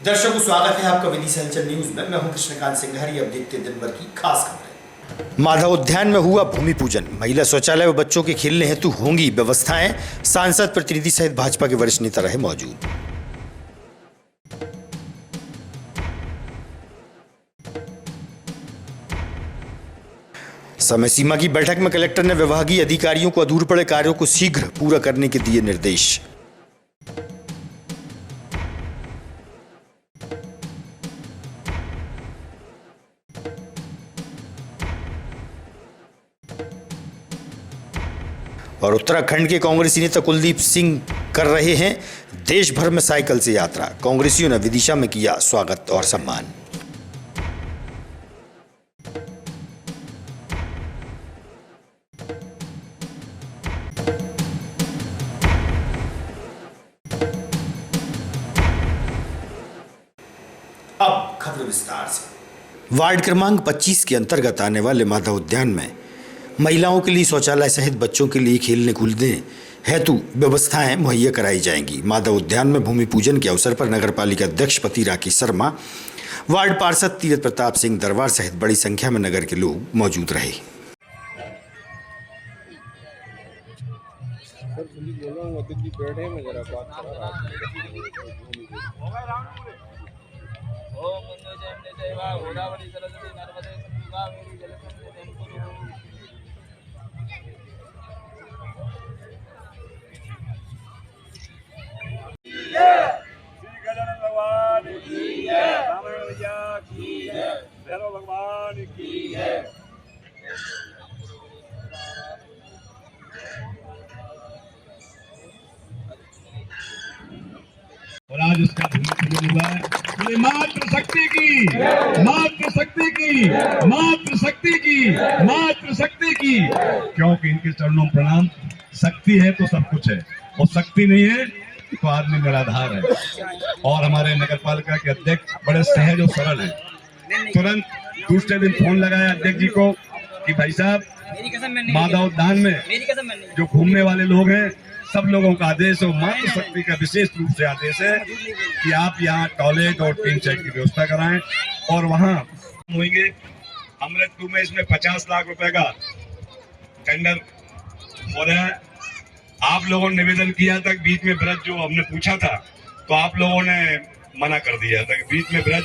दर्शकों, स्वागत है आपका विदिशा हलचल न्यूज में। मैं हूं कृष्णकांत सिंघारी। अब देखते हैं दिन भर की खास खबरें। माधव उद्यान में हुआ भूमि पूजन। महिला शौचालय व बच्चों के खेलने हेतु होंगी व्यवस्थाएं। सांसद, प्रतिनिधि सहित भाजपा के वरिष्ठ नेता रहे मौजूद। समय सीमा की बैठक में कलेक्टर ने विभागीय अधिकारियों को अधूरे पड़े कार्यों को शीघ्र पूरा करने के दिए निर्देश। और उत्तराखंड के कांग्रेसी नेता कुलदीप सिंह कर रहे हैं देश भर में साइकिल से यात्रा। कांग्रेसियों ने विदिशा में किया स्वागत और सम्मान। अब खबर विस्तार से। वार्ड क्रमांक 25 के अंतर्गत आने वाले माधव उद्यान में महिलाओं के लिए शौचालय सहित बच्चों के लिए खेलने कूदने हेतु व्यवस्थाएं मुहैया कराई जाएंगी। माधव उद्यान में भूमि पूजन के अवसर पर नगर पालिका अध्यक्ष पति राकेश शर्मा, वार्ड पार्षद तीरथ प्रताप सिंह दरबार सहित बड़ी संख्या में नगर के लोग मौजूद रहे। भगवान की है। और आज उसका भूमि पूजन हुआ है। बोले मातृ शक्ति की, मातृ शक्ति की, मातृ शक्ति की, मातृ शक्ति की। क्योंकि इनके चरणों में प्रणाम। शक्ति है तो सब कुछ है, और शक्ति नहीं है तो आदमी निराधार है। और हमारे नगर पालिका के अध्यक्ष बड़े सहज और सरल है। तुरंत दूसरे दिन फोन लगाया अध्यक्ष जी को कि भाई साहब माधव उद्यान में जो घूमने वाले लोग हैं सब लोगों का आदेश है, मातृ शक्ति का विशेष रूप से आदेश है कि आप यहाँ टॉयलेट और टीन सेट की व्यवस्था कराएं। और वहाँ होंगे अमृत 2 में इसमें 50 लाख रुपए का टेंडर हो रहा है। आप लोगों ने निवेदन किया था बीच में ब्रज जो हमने पूछा था, तो आप लोगों ने मना कर दिया था कि बीच में ब्रज,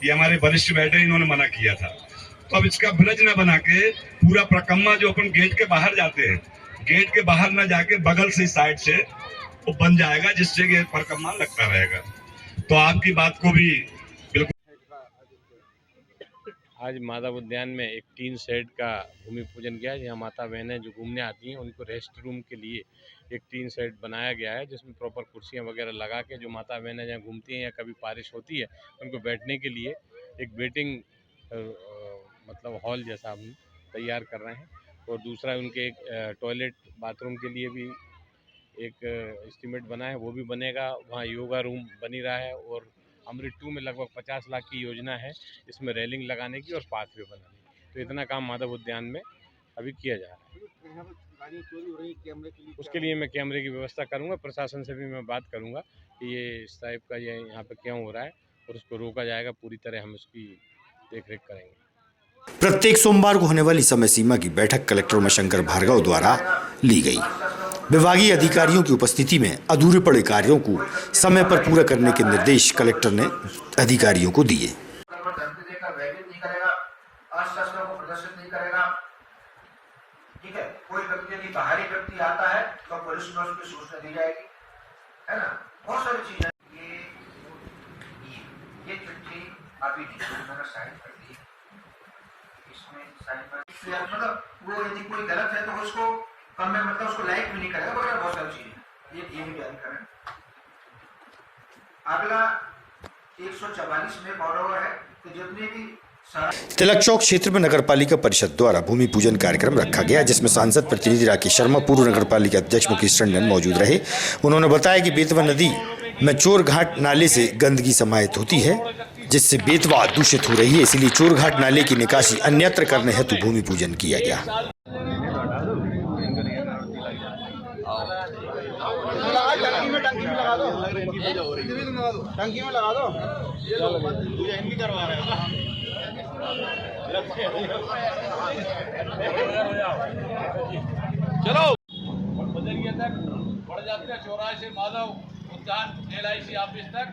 ये हमारे वरिष्ठ बैठे इन्होंने मना किया था। तो अब इसका ब्रज न बना के पूरा प्रकम्मा जो अपन गेट के बाहर जाते हैं, गेट के बाहर न जाके बगल से साइड से वो बन जाएगा, जिससे कि परिक्रमा लगता रहेगा। तो आपकी बात को भी बिल्कुल। आज माधव उद्यान में एक टीन शेड का भूमि पूजन किया। यहाँ माता बहनें जो घूमने आती हैं उनको रेस्ट रूम के लिए एक टीन शेड बनाया गया है, जिसमें प्रॉपर कुर्सियाँ वगैरह लगा के जो माता बहनें जहाँ घूमती हैं या कभी बारिश होती है उनको बैठने के लिए एक वेटिंग मतलब हॉल जैसा हम तैयार कर रहे हैं। और दूसरा उनके एक टॉयलेट बाथरूम के लिए भी एक एस्टीमेट बना है, वो भी बनेगा। वहाँ योगा रूम बनी रहा है। और अमृत 2 में लगभग 50 लाख की योजना है इसमें रेलिंग लगाने की और पाथवे बनाने की। तो इतना काम माधव उद्यान में अभी किया जा रहा है। उसके लिए मैं कैमरे की व्यवस्था करूँगा। प्रशासन से भी मैं बात करूँगा कि ये इस टाइप का ये यहाँ पे क्यों हो रहा है और उसको रोका जाएगा। पूरी तरह हम उसकी देखरेख करेंगे। प्रत्येक सोमवार को होने वाली समय सीमा की बैठक कलेक्टर उमाशंकर भार्गव द्वारा ली गई। विभागीय अधिकारियों की उपस्थिति में अधूरे पड़े कार्यों को समय पर पूरा करने के निर्देश कलेक्टर ने अधिकारियों को दिए। ठीक है, कोई व्यक्ति यदि बाहरी व्यक्ति आता है तो पुलिस में उसकी सूचना दी जाएगी, है ना। बहुत सारी चीजें ये चिट्ठी अभी मैंने साइन कर दी, इसमें साइन कर मतलब वो यदि कोई गलत है तो उसको कमेंट मतलब उसको लाइक भी नहीं करेगा। बहुत सारी चीजें ये भी जारी करें। अगला 144 में फॉलोअर है तो जितने भी तिलक चौक क्षेत्र में नगर पालिका परिषद द्वारा भूमि पूजन कार्यक्रम रखा गया, जिसमें सांसद प्रतिनिधि राकेश शर्मा, पूर्व नगर पालिका अध्यक्ष मुकेश टंडन मौजूद रहे। उन्होंने बताया कि बेतवा नदी में चोरघाट नाले से गंदगी समाहित होती है, जिससे बेतवा दूषित हो रही है। इसलिए चोरघाट नाले की निकासी अन्यत्र करने हेतु भूमि पूजन किया गया। टंकी में लगा दो, टंकी में लगा दो। इनकी करवा रहे हो। चलो बदरिया तक बढ़ जाते हैं, चौराहे से माधव उद्यान LIC ऑफिस तक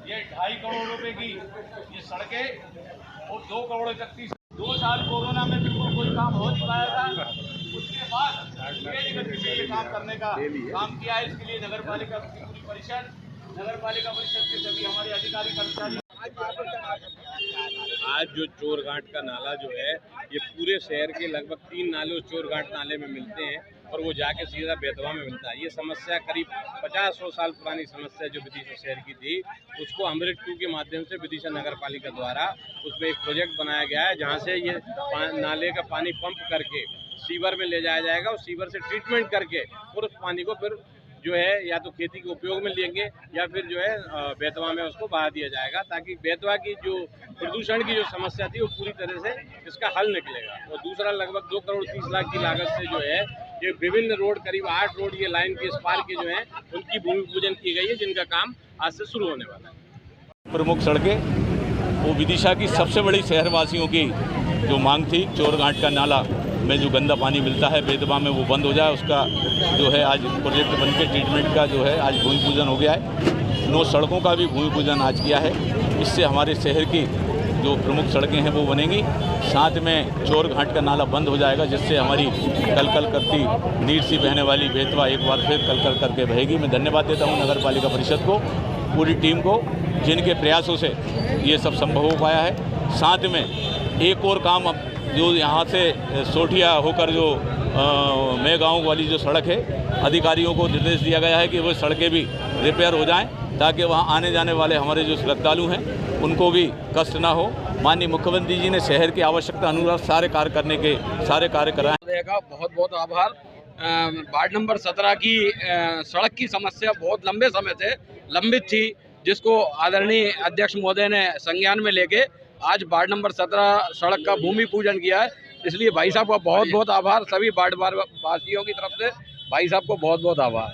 ये 2.5 करोड़ रुपए की ये सड़कें और 2 करोड़ 2 साल कोरोना में बिल्कुल कोई काम हो नहीं पाया था। उसके बाद तेज गति से ये काम करने का काम किया है। इसके लिए नगर पालिका की पूरी परिषद, नगर पालिका परिषद के सभी हमारे अधिकारी कर्मचारी। आज जो चोरघाट का नाला जो है ये पूरे शहर के लगभग 3 नाले उस चोरघाट नाले में मिलते हैं और वो जाके सीधा बेतवा में मिलता है। ये समस्या करीब 50-100 साल पुरानी समस्या जो विदिशा शहर की थी, उसको अमृत 2 के माध्यम से विदिशा नगर पालिका द्वारा उसमें एक प्रोजेक्ट बनाया गया है, जहाँ से ये नाले का पानी पंप करके सीवर में ले जाया जाएगा और सीवर से ट्रीटमेंट करके और उस पानी को फिर जो है या तो खेती के उपयोग में लेंगे या फिर जो है बेतवा में उसको बहा दिया जाएगा, ताकि बेतवा की जो प्रदूषण की जो समस्या थी वो पूरी तरह से इसका हल निकलेगा। और दूसरा लगभग 2 करोड़ 30 लाख की लागत से जो है ये विभिन्न रोड, करीब 8 रोड ये लाइन के इस पार के जो है उनकी भूमि पूजन की गई है, जिनका काम आज से शुरू होने वाला है। प्रमुख सड़कें वो विदिशा की सबसे बड़ी शहरवासियों की जो मांग थी, चोरघाट का नाला में जो गंदा पानी मिलता है बेतवा में वो बंद हो जाए, उसका जो है आज प्रोजेक्ट बन के ट्रीटमेंट का जो है आज भूमि पूजन हो गया है। 9 सड़कों का भी भूमि पूजन आज किया है। इससे हमारे शहर की जो प्रमुख सड़कें हैं वो बनेंगी, साथ में चोरघाट का नाला बंद हो जाएगा, जिससे हमारी कल करती नीर सी बहने वाली बेतवा एक बार फिर कल करके बहेगी। मैं धन्यवाद देता हूँ नगर पालिका परिषद को, पूरी टीम को, जिनके प्रयासों से ये सब संभव हो पाया है। साथ में एक और काम जो यहाँ से सोठिया होकर जो मैं गाँव वाली जो सड़क है, अधिकारियों को निर्देश दिया गया है कि वो सड़कें भी रिपेयर हो जाएं, ताकि वहाँ आने जाने वाले हमारे जो श्रद्धालु हैं उनको भी कष्ट ना हो। माननीय मुख्यमंत्री जी ने शहर की आवश्यकता अनुसार सारे कार्य कराए। बहुत बहुत आभार। वार्ड नंबर 17 की सड़क की समस्या बहुत लंबे समय से लंबित थी, जिसको आदरणीय अध्यक्ष महोदय ने संज्ञान में लेके आज वार्ड नंबर 17 सड़क का भूमि पूजन किया है। इसलिए भाई साहब का बहुत बहुत आभार। सभी वार्ड वासियों की तरफ से भाई साहब को बहुत बहुत आभार।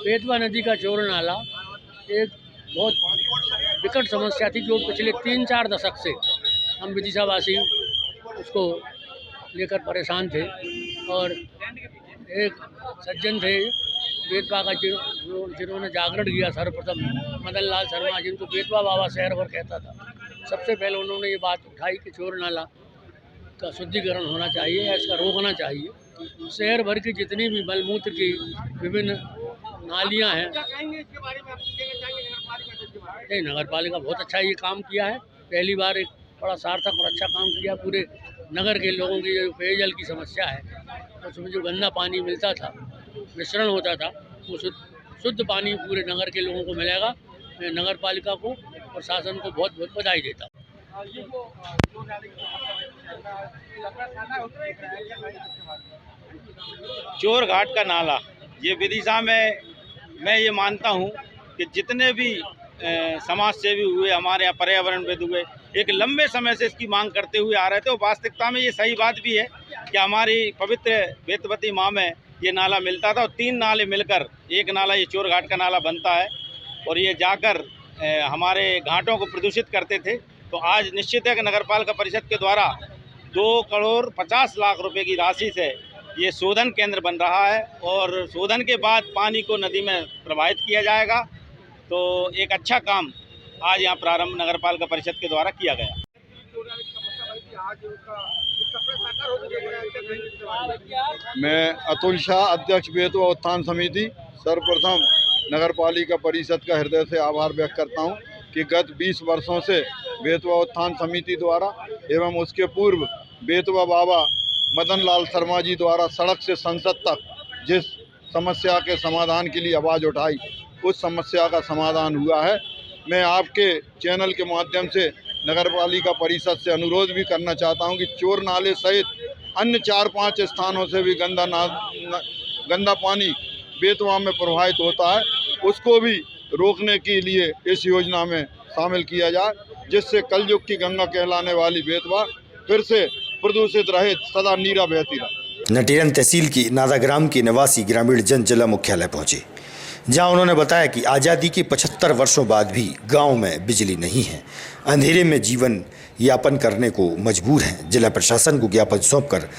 बेतवा नदी का चोर नाला एक बहुत विकट समस्या थी, जो पिछले 3-4 दशक से हम विदिशावासी उसको लेकर परेशान थे। और एक सज्जन थे बेतवा का जिन्होंने जागरण किया सर्वप्रथम, मदन लाल शर्मा, जिनको बेतवा बाबा शहर भर कहता था। सबसे पहले उन्होंने ये बात उठाई कि चोर नाला का शुद्धिकरण होना चाहिए या इसका रोकना चाहिए। शहर भर की जितनी भी मलमूत्र की विभिन्न नालियां हैं, नगर पालिका बहुत अच्छा ये काम किया है। पहली बार एक बड़ा सार्थक और अच्छा काम किया। पूरे नगर के लोगों की जो पेयजल की समस्या है, उसमें जो गंदा पानी मिलता था, मिश्रण होता था, वो शुद्ध पानी पूरे नगर के लोगों को मिलेगा। मैं नगर पालिका को और शासन को बहुत बहुत बधाई देता हूँ। चोरघाट का नाला ये विदिशा में मैं ये मानता हूँ कि जितने भी समाज सेवी हुए, हमारे यहाँ पर्यावरणविद हुए, एक लंबे समय से इसकी मांग करते हुए आ रहे थे। और वास्तविकता में ये सही बात भी है कि हमारी पवित्र बेतवती माँ में ये नाला मिलता था और 3 नाले मिलकर एक नाला ये चोरघाट का नाला बनता है और ये जाकर हमारे घाटों को प्रदूषित करते थे। तो आज निश्चित है कि नगरपालिका परिषद के द्वारा 2 करोड़ 50 लाख रुपए की राशि से ये शोधन केंद्र बन रहा है और शोधन के बाद पानी को नदी में प्रवाहित किया जाएगा। तो एक अच्छा काम आज यहाँ प्रारंभ नगरपालिका परिषद के द्वारा किया गया। मैं अतुल शाह, अध्यक्ष बेतवा उत्थान समिति, सर्वप्रथम नगरपालिका परिषद का हृदय से आभार व्यक्त करता हूँ कि गत 20 वर्षों से बेतवा उत्थान समिति द्वारा एवं उसके पूर्व बेतवा बाबा मदन लाल शर्मा जी द्वारा सड़क से संसद तक जिस समस्या के समाधान के लिए आवाज़ उठाई, उस समस्या का समाधान हुआ है। मैं आपके चैनल के माध्यम से नगरपालिका परिषद से अनुरोध भी करना चाहता हूं कि चोर नाले सहित अन्य 4-5 स्थानों से भी गंदा पानी बेतवा में प्रवाहित होता है, उसको भी रोकने के लिए इस योजना में शामिल किया जाए, जिससे कलयुग की गंगा कहलाने वाली बेतवा फिर से प्रदूषित रहे, सदा नीरा बहती रहे। नटेरन तहसील की नादा ग्राम के निवासी ग्रामीण जन जिला मुख्यालय पहुंचे, जहां उन्होंने बताया कि आज़ादी के 75 वर्षों बाद भी गांव में बिजली नहीं है, अंधेरे में जीवन यापन करने को मजबूर हैं। जिला प्रशासन को ज्ञापन सौंपकर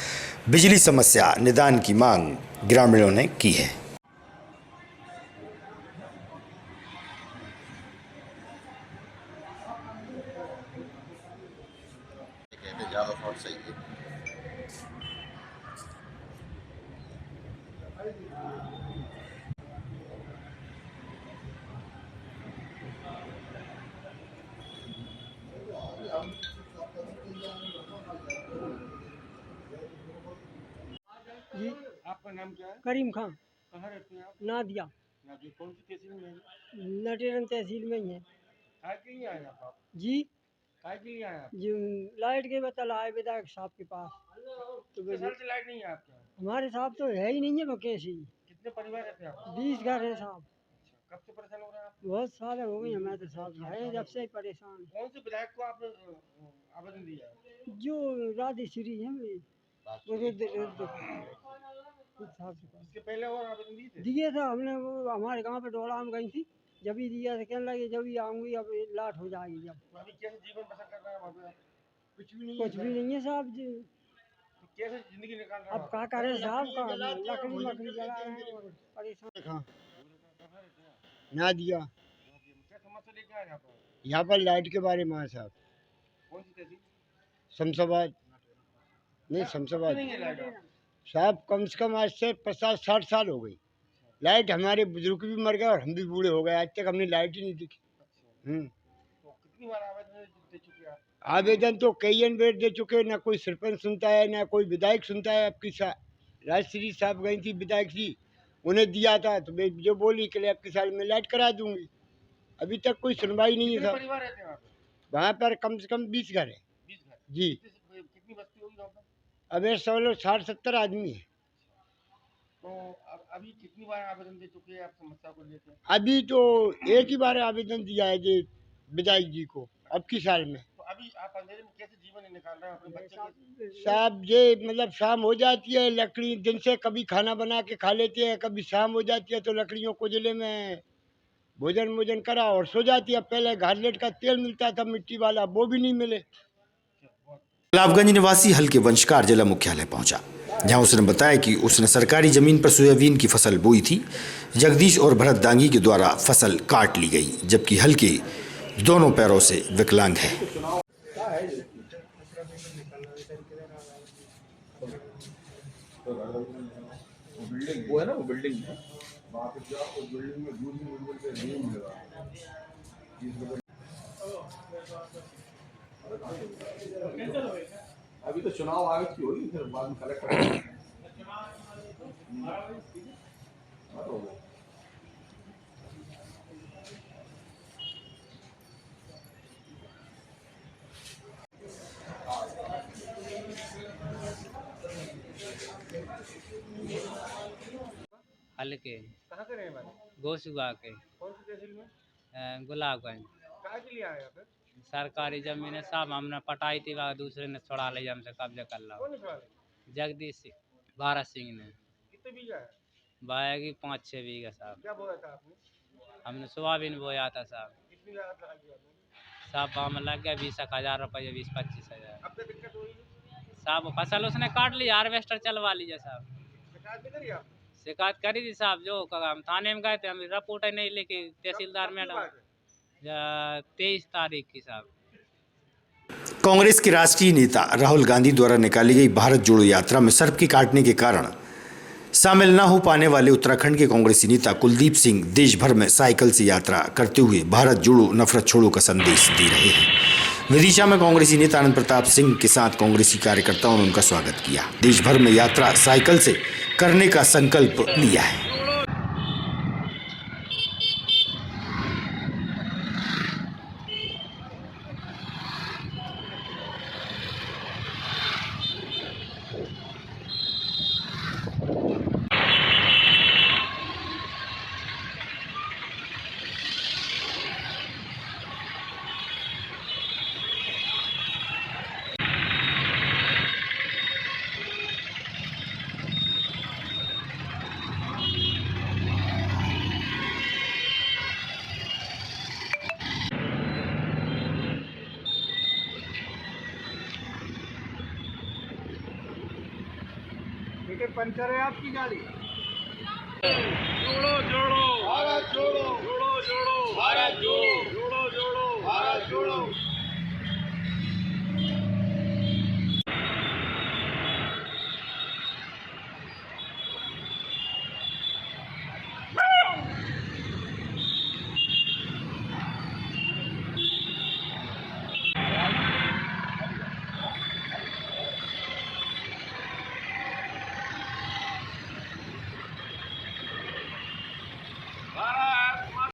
बिजली समस्या निदान की मांग ग्रामीणों ने की है। जी, आपका नाम क्या है? करीम खान। कहाँ रहते हैं आप? नादिया कौन सी तहसील में है? नटेरन तहसील में ही है। काय के लिए आए आप? जी, काय के लिए आए आप? जी लाइट के बतल आए विधायक साहब के पास। तो कितने साल से लाइट नहीं है आपके यहाँ? हमारे साहब तो है ही नहीं है, कैसी कितने परिवार रहते हैं आप? 20 घर है साहब। कब से परेशान हो रहे हैं आप? बहुत साल हो गए हमें तो साहब है जब से परेशान। कौन से विधायक को आपने आवेदन दिया है? जो राधेश्वरी है इसके पहले और आवेदन दिए थे? दिए था हमने, वो हमारे गांव पे डोला में गई थी, जब ही दिया था, कहने लगे जब ही आऊँगी, अब लाट हो जाएगी। जब तो अभी कैसे जीवन बसर कर रहे हैं वहाँ पे आप? कुछ भी नहीं कुछ भी नहीं है साहब जी। तो कैसे जिंदगी निकाल रहे हैं अब क्या करें साहब, का लकड़ी मकड़ी जला रहे हैं और परेशान। नादिया, क्या समस्या लेके आए यहाँ पर? यहाँ पर लाइट के बारे में है साहब। कौन सी तहसील? शमशाबाद नहीं, शमशाबाद नहीं है लाइट? साहब कम से कम आज से 50-60 साल हो गई। लाइट हमारे बुजुर्ग भी मर गए और हम भी बूढ़े हो गए, आज तक हमने लाइट ही नहीं देखी। तो कितनी बार आवेदन दे चुके हैं आप? आवेदन तो कई बार दे चुके, ना कोई सरपंच सुनता है, ना कोई विधायक सुनता है। आपकी राजश्री साहब गई थी विधायक जी, उन्हें दिया था तो मैं जो बोली कि आपके साल में लाइट करा दूंगी, अभी तक कोई सुनवाई नहीं है कितने साहब। परिवार रहते हैं वहाँ पे? वहाँ पर कम से कम 20 घर है 20 घर? जी। कितनी बस्ती होगी वहाँ पर? अब ये 60-70 आदमी है। तो अभी कितनी बार आवेदन दे चुके हैं आप समस्या को लेकर? अभी तो एक ही बार आवेदन दिया है जी विधायक जी को, अब की साल में। तो अभी आप अंधेरे में कैसे जीवन निकाल रहे हैं अपने बच्चे के? साहब ये मतलब शाम हो जाती है, लकड़ी दिन से कभी खाना बना के खा लेते हैं, कभी शाम हो जाती है तो लकड़ियों को जिले में भोजन करा और सो जाती है। पहले घाटलेट का तेल मिलता था मिट्टी वाला, वो भी नहीं मिले। गुलाबगंज निवासी हल्के वंशकार जिला मुख्यालय पहुंचा, जहां उसने बताया कि उसने सरकारी जमीन पर सोयाबीन की फसल बोई थी। जगदीश और भरत दांगी के द्वारा फसल काट ली गई, जबकि हल्के दोनों पैरों से विकलांग है। वो है ना, वो बिल्डिंग है, वहाँ पे जाओ, उस बिल्डिंग में दूध नहीं मिलेगा। अभी तो चुनाव आयोग की होगी, फिर बाद में कलेक्टर हल्के कहाँ के रहने वाले? गोसुगा के कौन सी तहसील में? गुलाबगंज। कहाँ के लिए आए यहाँ पे? सरकारी जमीन है साहब, हमने पटाई थी, दूसरे ने छोड़ा ली, हमसे कब्जा कर ला। कौन निकाले? जगदीश सिंह, भारत सिंह ने। कितने बीघा है? बाएगी 5-6 बीघा साहब। क्या बोया था आपने? हमने सोयाबीन बोया था साहब। कितनी लागत लगाई आपने? साहब हमें लग गया 20,000 रुपये, 20-25 हज़ार। अब क्या दिक्कत हुई? साहब फसल उसने काट लिया, हार्वेस्टर चलवा लीजिए साहब। शिकायत नहीं करी आपने? शिकायत करी थी साहब, जो हम थाने में गए थे, हम रिपोर्ट ही नहीं लेके तहसीलदार मैडम 23 तारीख की साहब। कांग्रेस के राष्ट्रीय नेता राहुल गांधी द्वारा निकाली गई भारत जोड़ो यात्रा में सर्प के काटने के कारण शामिल न हो पाने वाले उत्तराखंड के कांग्रेसी नेता कुलदीप सिंह देश भर में साइकिल से यात्रा करते हुए भारत जोड़ो नफरत छोड़ो का संदेश दे रहे हैं। विदिशा में कांग्रेसी नेता आनंद प्रताप सिंह के साथ कांग्रेसी कार्यकर्ताओं ने उनका स्वागत किया। देश भर में यात्रा साइकिल से करने का संकल्प लिया है। के पंचर है आपकी गाड़ी। जोड़ो जोड़ो भारत जोड़ो, जोड़ो जोड़ो भारत जोड़ो, जोड़ो जोड़ो भारत जोड़ो।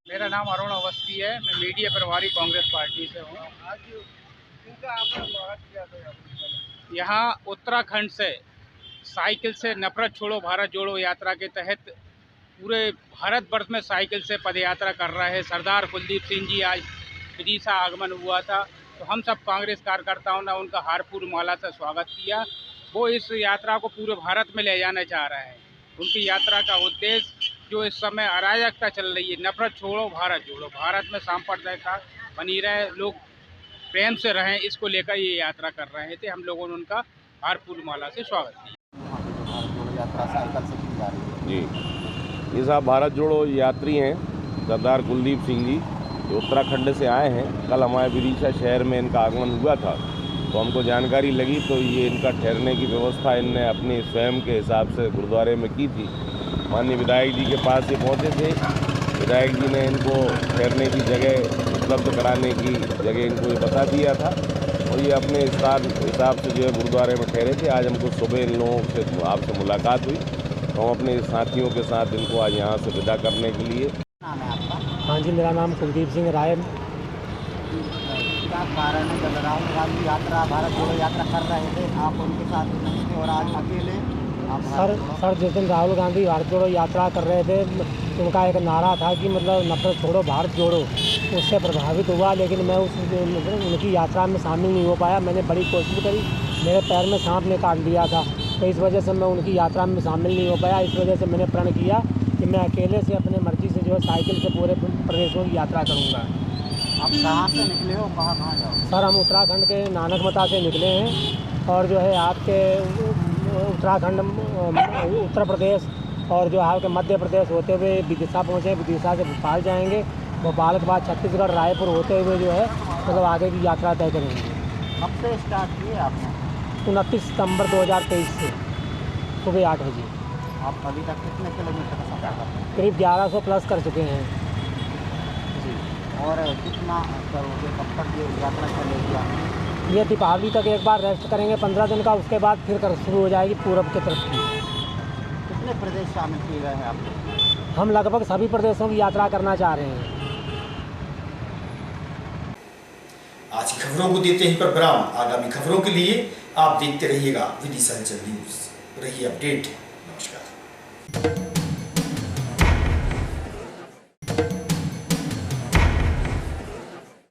मेरा नाम अरुण अवस्थी है। मैं मीडिया प्रभारी कांग्रेस पार्टी से हूँ। यहाँ उत्तराखंड से साइकिल से नफरत छोड़ो भारत जोड़ो यात्रा के तहत पूरे भारतवर्ष में साइकिल से पदयात्रा कर रहे हैं। सरदार कुलदीप सिंह जी आज विदिशा आगमन हुआ था, तो हम सब कांग्रेस कार्यकर्ताओं ने उनका हारपूर माला से स्वागत किया। वो इस यात्रा को पूरे भारत में ले जाना चाह रहे हैं। उनकी यात्रा का उद्देश्य जो इस समय अराजकता चल रही है, नफरत छोड़ो भारत जोड़ो, भारत में सांप्रदायिकता बनी रहे, लोग प्रेम से रहें, इसको लेकर ये यात्रा कर रहे थे। हम लोगों ने उनका हारपूर माला से स्वागत किया। जी, ये साहब भारत जोड़ो यात्री हैं सरदार कुलदीप सिंह जी, जो उत्तराखंड से आए हैं। कल हमारे विदिशा शहर में इनका आगमन हुआ था, तो हमको जानकारी लगी तो ये इनका ठहरने की व्यवस्था इनने अपने स्वयं के हिसाब से गुरुद्वारे में की थी। माननीय विधायक जी के पास ये पहुँचे थे, विधायक जी ने इनको ठहरने की जगह उपलब्ध कराने की जगह इनको ये बता दिया था, और ये अपने हिसाब से जो है गुरुद्वारे में ठहरे थे। आज हमको सुबह इन लोगों से आपसे मुलाकात हुई, तो हम अपने साथियों के साथ इनको आज यहाँ से विदा करने के लिए। हाँ जी, मेरा नाम कुलदीप सिंह राय। क्या कारण है जब राहुल गांधी यात्रा भारत जोड़ो यात्रा कर रहे थे, आप उनके साथ नहीं थे और आज अकेले? सर जिस दिन राहुल गांधी भारत जोड़ो यात्रा कर रहे थे, उनका एक नारा था कि मतलब नफरत छोड़ो भारत जोड़ो, उससे प्रभावित हुआ, लेकिन मैं उनकी यात्रा में शामिल नहीं हो पाया। मैंने बड़ी कोशिश करी, मेरे पैर में सांप ने काट लिया था, तो इस वजह से मैं उनकी यात्रा में शामिल नहीं हो पाया। इस वजह से मैंने प्रण किया कि मैं अकेले से अपने मर्जी से जो है साइकिल से पूरे प्रदेशों की यात्रा करूँगा। आप कहाँ से निकले हो, कहाँ जाओ? सर हम उत्तराखंड के नानकमता से निकले हैं, और जो है आपके उत्तराखंड, उत्तर प्रदेश और जो है आपके मध्य प्रदेश होते हुए विदिशा पहुँचे। विदिशा से भोपाल जाएंगे, भोपाल के बाद छत्तीसगढ़ रायपुर होते हुए जो है मतलब आगे की यात्रा तय करेंगे। कब से स्टार्ट किए आपने? 29 सितंबर 2023 से सुबह 8 बजे। आप अभी तक कितने किलोमीटर का सफर करते हैं? करीब 1100 प्लस कर चुके हैं जी। और कितना करोगे, कब तक ये यात्रा चलेगी आपकी? ये दीपावली तक एक बार रेस्ट करेंगे 15 दिन का, उसके बाद फिर शुरू हो जाएगी पूरब की तरफ की। कितने प्रदेश शामिल किए गए हैं आपको? हम लगभग सभी प्रदेशों की यात्रा करना चाह रहे हैं। आज की खबरों को देते हैं पर विराम। आगामी खबरों के लिए आप देखते रहिएगा विदिशा हलचल न्यूज। रहिए अपडेट। नमस्कार।